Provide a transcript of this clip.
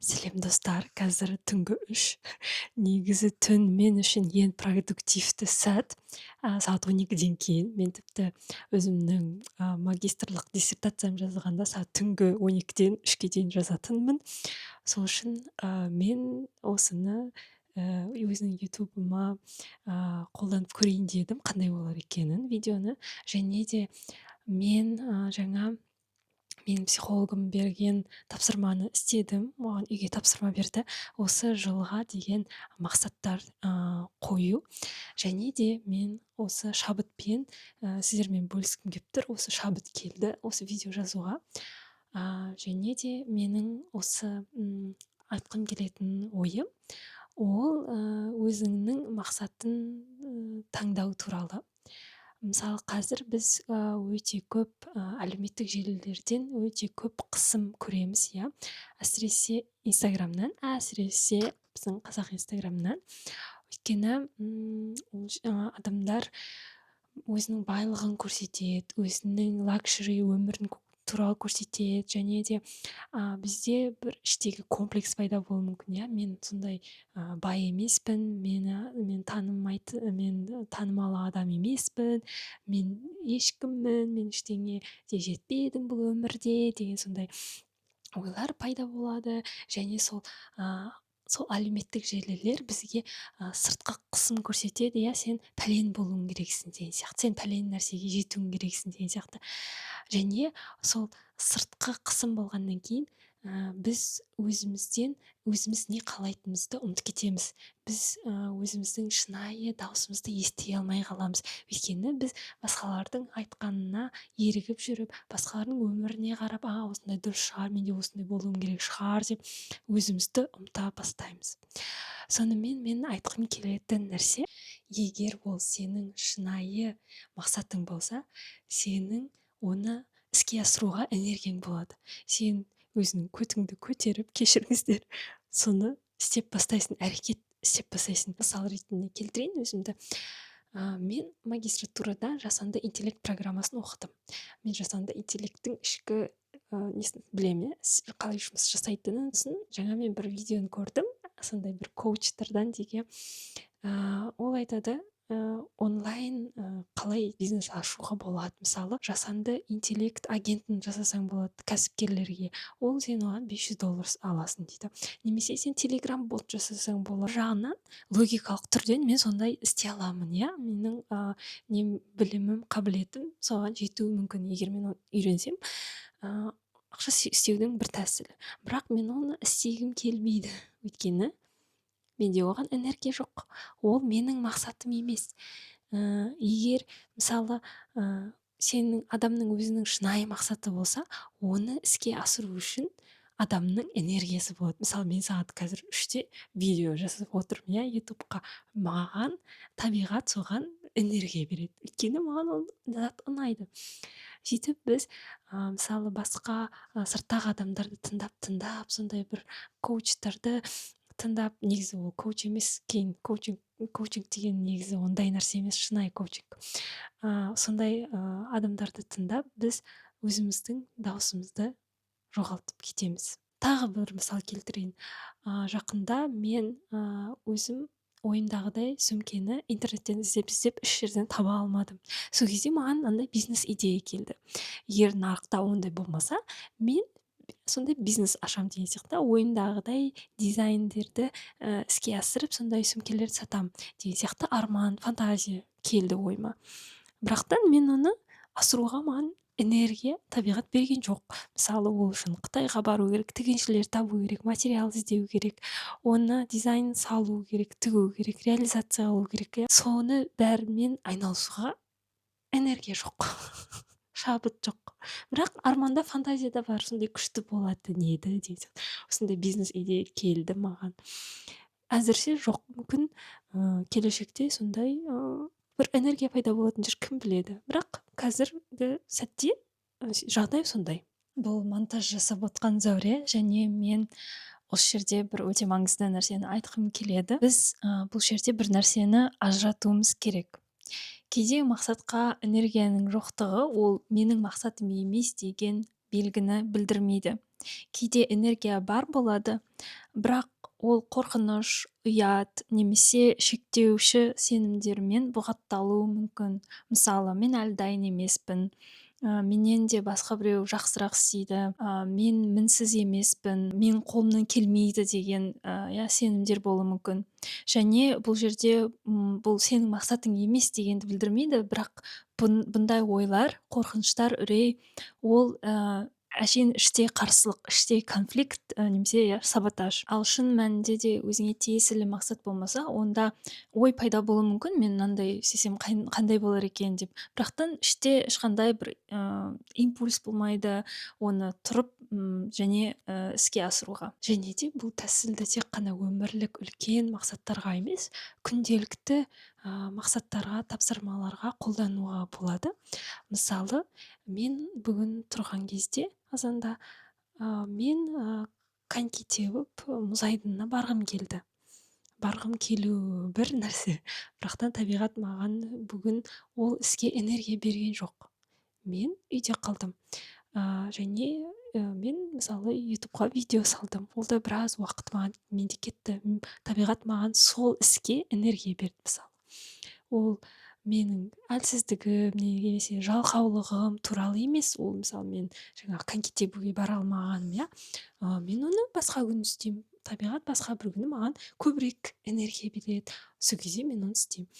Сәлем достар, қазір түнгі 3. Негізі түн мен үшін ең продуктивті сәт. Сағат 12-ден кейін мен тіпті өзімнің магистрлық диссертациям жазғанда сағат түнгі 12-ден 3-ке дейін жазатынмын. Сол үшін мен осыны өзінің ютубыма қолданып көрейін дедім, қандай болар екенін видеоны. Және де мен жаңа менің психологым берген тапсырманы істедім. Оған үйге тапсырма берді. Осы жылға деген мақсаттар қою. Және де мен осы шабытпен сіздермен бөліскім келіп тұр. Осы шабыт келді осы видео жазуға. Және де менің осы айтқым келетін ойым, ол өзіңнің мақсатын таңдау туралы. Мысалы, қазір біз өте көп әлеуметтік желілерден өте көп қысым көреміз, иә. Әсіресе Инстаграмнан, әсіресе біздің қазақ Инстаграмнан. Өйткені адамдар өзінің байлығын көрсетеді, өзінің лакшери өмірін туралы көрсетеді, және де бізде бір іштегі комплекс пайда болуы мүмкін, иә. Мен сондай бай емеспін, мен танымал адам емеспін, мен ешкіммін, мен ештеңе де жетпедім бұл өмірде деген сондай ойлар пайда болады. Және сол әлеуметтік желілер бізге сыртқы қысым көрсетеді, иә, сен пәлен болуың керексің деген сияқты, сен пәлен нәрсеге жетуің керексің деген сияқты. Және сол сыртқы қысым болғаннан кейін біз өзіміз не қалайтынымызды ұмытып кетеміз. Біз өзіміздің шынайы даусымызды ести алмай қаламыз. Өйткені біз басқалардың айтқанына ерігіп жүріп, басқалардың өміріне қарап, осындай дұрыс шығар, мен де осындай болуым керек шығар деп өзімізді ұмыта бастаймыз. Сонымен мен айтқым келетін нәрсе, егер ол сенің шынайы мақсатың болса, сенің оны іске асыруға энергияң болады. Сен өзіңнің көтіңді көтеріп, кешіріңіздер, соны істеп бастайсың, әрекет істеп бастайсың. Мысал ретінде келтірейін өзімді. Мен магистратурада жасанды интеллект программасын оқыдым. Мен жасанды интеллекттің ішкі несін білемін, қалай жұмыс жасайтынын. Жаңа мен бір видеоны көрдім, сондай бір коучтардан деген. Ол айтады, онлайн қалай бизнес ашуға болады. Мысалы, жасанды интеллект агентін жасасаң болады кәсіпкерлерге. Ол сен оған $500 аласың дейді. Немесе сен телеграм бот жасасаң болады. Жағынан логикалық түрден мен сондай істей аламын, иә. Менің білімім, қабілетім соған жетуі мүмкін, егер мен оны үйренсем. Ақша істеудің бір тәсілі. Бірақ мен оны істегім келмейді. Өйткені менде оған энергия жоқ. Ол менің мақсатым емес. Егер мысалы сенің адамның өзінің шынайы мақсаты болса, оны іске асыру үшін адамның энергиясы болады. Мысалы, мен сағат қазір 3-те видео жасап отырмын, иә, ютубқа. Маған табиғат соған энергия береді. Өйткені маған ол зат ұнайды. Сөйтіп біз мысалы басқа сырттағы адамдарды тыңдап, сондай бір коучтарды тыңдап, негізі ол коуч емес, кейін коучинг деген негізі ондай нәрсе емес, шынайы коучинг. Сондай адамдарды тыңдап, біз өзіміздің даусымызды жоғалтып кетеміз. Тағы бір мысал келтірейін. Жақында мен өзім ойымдағыдай сөмкені интернеттен іздеп үш жерден таба алмадым. Сол кезде маған андай бизнес идея келді. Егер нарықта ондай болмаса, мен сондай бизнес ашам деген сияқты, ойымдағыдай дизайндерді іске асырып, сондай сөмкелерді сатам деген сияқты арман, фантазия келді ойыма. Бірақтан мен оны асыруға маған энергия табиғат берген жоқ. Мысалы, ол үшін Қытайға бару керек, тігіншілер табу керек, материал іздеу керек, оны дизайн салу керек, тігу керек, реализация қылу керек. Соны бәрімен айналысуға энергия жоқ. Шабыт жоқ. Бірақ арманда, фантазияда бар, сондай күшті болады неді дейді. Осындай бизнес идея келді маған. Әзірше жоқ, мүмкін келешекте сондай бір энергия пайда болатын шығар, кім біледі. Бірақ қазіргі сәтте жағдай сондай. Бұл монтаж жасап отқан Зәуре, және мен осы жерде бір өте маңызды нәрсені айтқым келеді. Біз бұл жерде бір нәрсені ажыратуымыз керек. Кейде мақсатқа энергияның жоқтығы ол менің мақсатым емес деген белгіні білдірмейді. Кейде энергия бар болады, бірақ ол қорқыныш, ұят немесе шектеуші сенімдермен бұғатталуы мүмкін. Мысалы, мен әлі дайын емеспін, менен де басқа біреу жақсырақ істейді, мен мінсіз емеспін, мен қолымнан келмейді деген иә сенімдер болуы мүмкін. Және бұл жерде бұл сенің мақсатың емес дегенді білдірмейді, бірақ бұндай ойлар, қорқыныштар, үрей ол әшейін іште қарсылық, іште конфликт немесе иә саботаж. Ал шын мәнінде де өзіңе тиесілі мақсат болмаса, онда ой пайда болуы мүмкін, мен мынандай істесем қандай болар екен деп. Бірақтан іште ешқандай бір импульс болмайды оны тұрып және іске асыруға. Және де бұл тәсілді тек қана өмірлік үлкен мақсаттарға емес, күнделікті мақсаттарға, тапсырмаларға қолдануға болады. Мысалы, мен бүгін тұрған кезде азанда мен коньки теуіп мұз айдынына барғым келді. Барғым келу бір нәрсе, бірақтан табиғат маған бүгін ол іске энергия берген жоқ. Мен үйде қалдым. Және мен мысалы ютубқа видео салдым. Ол да біраз уақыт маған менде кетті. Табиғат маған сол іске энергия берді мысалы. Ол менің әлсіздігім немесе жалқаулығым туралы емес, ол мысалы мен жаңағы коньки тебуге бара алмағаным, иә. Мен оны басқа күн істеймін. Табиғат басқа бір күні маған көбірек энергия береді. Сол кезде мен оны істеймін.